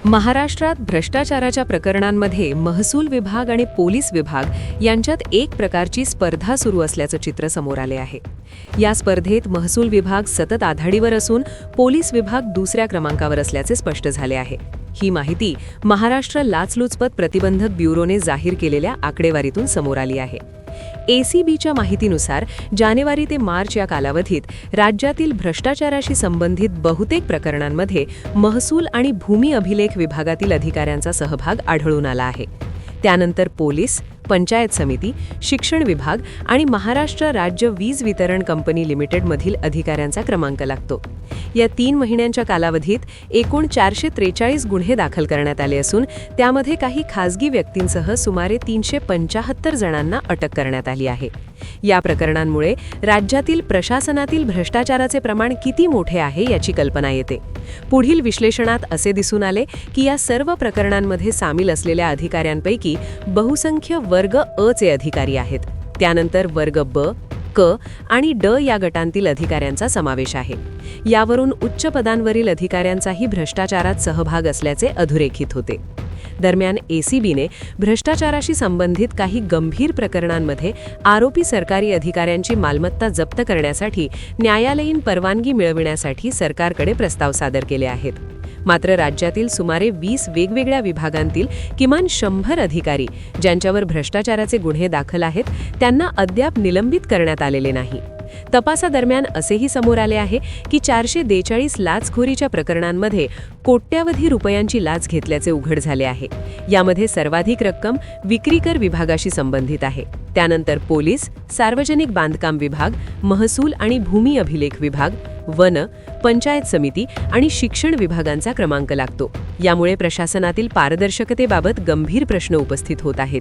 महाराष्ट्रात भ्रष्टाचाराच्या प्रकरणांमध्ये महसूल विभाग आणि पोलीस विभाग यांच्यात एक प्रकारची स्पर्धा सुरू असल्याचं चित्र समोर आले आहे. या स्पर्धेत महसूल विभाग सतत आघाडीवर असून पोलीस विभाग दुसऱ्या क्रमांकावर असल्याचे स्पष्ट झाले आहे. ही माहिती महाराष्ट्र लाचलुचपत प्रतिबंधक ब्युरोने जाहीर केलेल्या आकडेवारीतून समोर आली आहे. ACBच्या माहितीनुसार जानेवारी ते मार्च या कालावधीत राज्यातील भ्रष्टाचाराशी संबंधित बहुतेक प्रकरणांमध्ये महसूल आणि भूमी अभिलेख विभागातील अधिकाऱ्यांचा सहभाग आढळून आला आहे. त्यानंतर पोलीस, पंचायत समिती, शिक्षण विभाग आणि महाराष्ट्र राज्य वीज वितरण कंपनी लिमिटेडमधील अधिकाऱ्यांचा क्रमांक लागतो. या 3 महिन्यांच्या कालावधीत एकूण 443 गुन्हे दाखल करण्यात आले असून त्यामध्ये काही खासगी व्यक्तींसह सुमारे 375 जणांना अटक करण्यात आली आहे. या प्रकरणांमुळे राज्यातील प्रशासनातील भ्रष्टाचाराचे प्रमाण किती मोठे आहे याची कल्पना येते. पुढील विश्लेषणात असे दिसून आले की या सर्व प्रकरणांमध्ये सामील असलेल्या अधिकाऱ्यांपैकी बहुसंख्य वर्ग अ चे अधिकारी आहेत. त्यानंतर वर्ग ब, क आणि ड या गटांतील अधिकाऱ्यांचा समावेश आहे. यावरून उच्च पदांवरील अधिकाऱ्यांचाही भ्रष्टाचारात सहभाग असल्याचे अधोरेखित होते. दरम्यान ACBने भ्रष्टाचाराशी संबंधित काही गंभीर प्रकरणांमध्ये आरोपी सरकारी अधिकाऱ्यांची मालमत्ता जप्त करण्यासाठी न्यायालयीन परवानगी मिळविण्यासाठी सरकारकडे प्रस्ताव सादर केले आहेत. मात्र राज्यातील सुमारे 20 वेगवेगळ्या विभागांतील किमान 100 अधिकारी ज्यांच्यावर भ्रष्टाचाराचे गुन्हे दाखल आहेत त्यांना अद्याप निलंबित करण्यात आलेले नाही. तपासादरम्यान असेही समोर आले आहे की 442 लाचखोरीच्या प्रकरणांमध्ये कोट्यावधी रुपयांची लाच घेतल्याचे उघड झाले आहे. यामध्ये सर्वाधिक रक्कम विक्री कर विभागाशी संबंधित आहे. त्यानंतर पोलीस, सार्वजनिक बांधकाम विभाग, महसूल आणि भूमी अभिलेख विभाग, वन, पंचायत समिती आणि शिक्षण विभागांचा क्रमांक लागतो. यामुळे प्रशासनातील पारदर्शकतेबाबत गंभीर प्रश्न उपस्थित होत आहेत.